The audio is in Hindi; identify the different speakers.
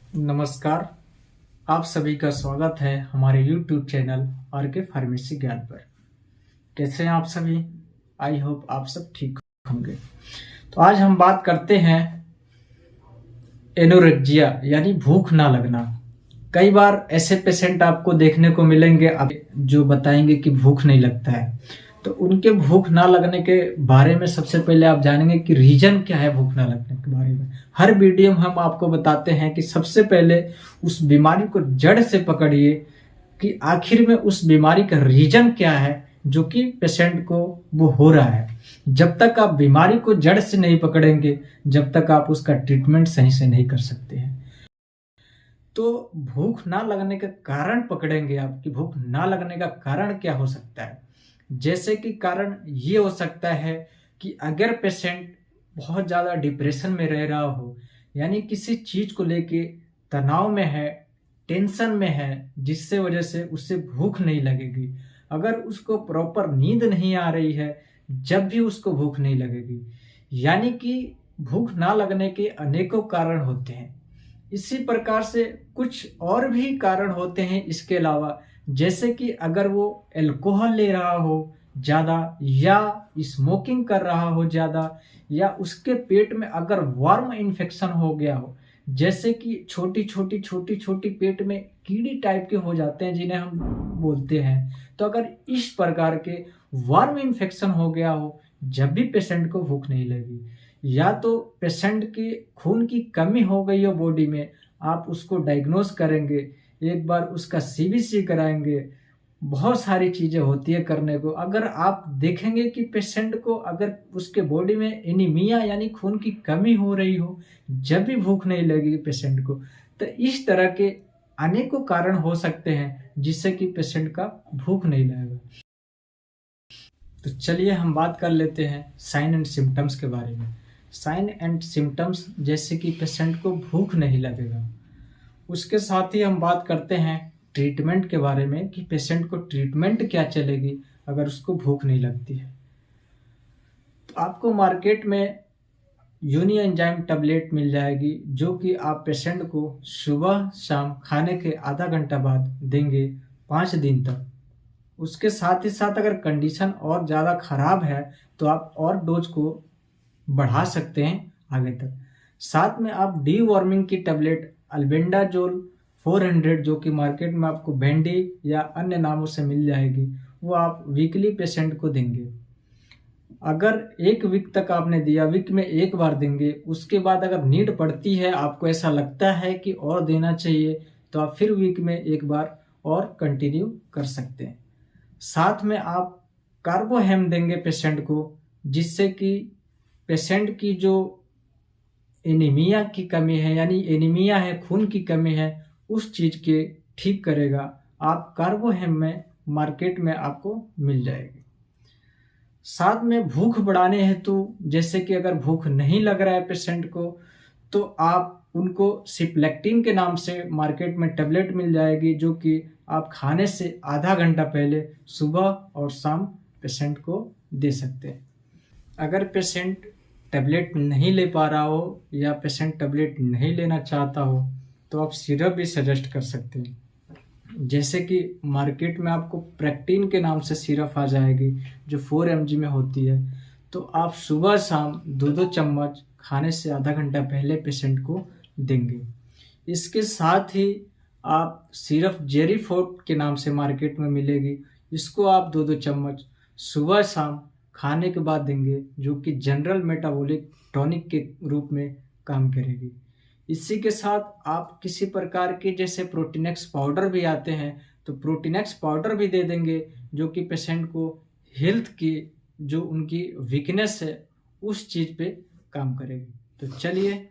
Speaker 1: नमस्कार। आप सभी का स्वागत है हमारे YouTube चैनल आर के फार्मेसी ज्ञान पर। कैसे हैं आप सभी? आई होप आप सब ठीक होंगे। तो आज हम बात करते हैं एनोरेक्जिया यानी भूख ना लगना। कई बार ऐसे पेशेंट आपको देखने को मिलेंगे जो बताएंगे कि भूख नहीं लगता है। तो उनके भूख ना लगने के बारे में सबसे पहले आप जानेंगे कि रीजन क्या है भूख ना लगने के बारे में। हर वीडियो में हम आपको बताते हैं कि सबसे पहले उस बीमारी को जड़ से पकड़िए कि आखिर में उस बीमारी का रीजन क्या है जो कि पेशेंट को वो हो रहा है। जब तक आप बीमारी को जड़ से नहीं पकड़ेंगे, जब तक आप उसका ट्रीटमेंट सही से नहीं कर सकते हैं। तो भूख ना लगने का कारण पकड़ेंगे आप कि भूख ना लगने का कारण क्या हो सकता है। जैसे कि कारण ये हो सकता है कि अगर पेशेंट बहुत ज़्यादा डिप्रेशन में रह रहा हो, यानी किसी चीज़ को लेके तनाव में है, टेंशन में है, जिससे वजह से उससे भूख नहीं लगेगी। अगर उसको प्रॉपर नींद नहीं आ रही है, जब भी उसको भूख नहीं लगेगी। यानी कि भूख ना लगने के अनेकों कारण होते हैं। इसी प्रकार से कुछ और भी कारण होते हैं इसके अलावा, जैसे कि अगर वो अल्कोहल ले रहा हो ज़्यादा या स्मोकिंग कर रहा हो ज़्यादा, या उसके पेट में अगर वर्म इन्फेक्शन हो गया हो, जैसे कि छोटी छोटी पेट में कीड़ी टाइप के हो जाते हैं जिन्हें हम बोलते हैं। तो अगर इस प्रकार के वर्म इन्फेक्शन हो गया हो, जब भी पेशेंट को भूख नहीं लगी, या तो पेशेंट की खून की कमी हो गई हो बॉडी में, आप उसको डायग्नोस करेंगे, एक बार उसका सीबीसी कराएंगे। बहुत सारी चीज़ें होती है करने को। अगर आप देखेंगे कि पेशेंट को अगर उसके बॉडी में एनीमिया यानी खून की कमी हो रही हो, जब भी भूख नहीं लगेगी पेशेंट को, तो इस तरह के अनेकों कारण हो सकते हैं जिससे कि पेशेंट का भूख नहीं लगेगा। तो चलिए हम बात कर लेते हैं साइन एंड सिम्टम्स के बारे में। साइन एंड सिम्टम्स जैसे कि पेशेंट को भूख नहीं लगेगा, उसके साथ ही हम बात करते हैं ट्रीटमेंट के बारे में कि पेशेंट को ट्रीटमेंट क्या चलेगी अगर उसको भूख नहीं लगती है। तो आपको मार्केट में यूनी एंजाइम टैबलेट मिल जाएगी, जो कि आप पेशेंट को सुबह शाम खाने के आधा घंटा बाद देंगे 5 दिन तक। उसके साथ ही साथ अगर कंडीशन और ज़्यादा ख़राब है तो आप और डोज को बढ़ा सकते हैं आगे तक। साथ में आप डी वार्मिंग की टैबलेट अल्बेंडाजोल 400, जो कि मार्केट में आपको बेंडी या अन्य नामों से मिल जाएगी, वो आप वीकली पेशेंट को देंगे। अगर 1 वीक तक आपने दिया, वीक में 1 बार देंगे। उसके बाद अगर नीड पड़ती है, आपको ऐसा लगता है कि और देना चाहिए, तो आप फिर वीक में 1 बार और कंटिन्यू कर सकते हैं। साथ में आप कार्बोहेम देंगे पेशेंट को, जिससे कि पेशेंट की जो एनीमिया की कमी है, यानी एनीमिया है, खून की कमी है, उस चीज़ के ठीक करेगा। आप कार्बोहेम में मार्केट में आपको मिल जाएगी। साथ में भूख बढ़ाने हेतु, जैसे कि अगर भूख नहीं लग रहा है पेशेंट को, तो आप उनको सिप्लेक्टिन के नाम से मार्केट में टैबलेट मिल जाएगी, जो कि आप खाने से आधा घंटा पहले सुबह और शाम पेशेंट को दे सकते हैं। अगर पेशेंट टैबलेट नहीं ले पा रहा हो या पेशेंट टैबलेट नहीं लेना चाहता हो, तो आप सिरप भी सजेस्ट कर सकते हैं। जैसे कि मार्केट में आपको प्रेक्टिन के नाम से सिरप आ जाएगी, जो 4 mg में होती है। तो आप सुबह शाम 2-2 चम्मच खाने से आधा घंटा पहले पेशेंट को देंगे। इसके साथ ही आप सिरप जेरीफोर्ट के नाम से मार्केट में मिलेगी, इसको आप 2-2 चम्मच सुबह शाम खाने के बाद देंगे, जो कि जनरल मेटाबॉलिक टॉनिक के रूप में काम करेगी। इसी के साथ आप किसी प्रकार के जैसे प्रोटीनेक्स पाउडर भी आते हैं, तो प्रोटीनेक्स पाउडर भी दे देंगे, जो कि पेशेंट को हेल्थ की जो उनकी वीकनेस है उस चीज़ पे काम करेगी। तो चलिए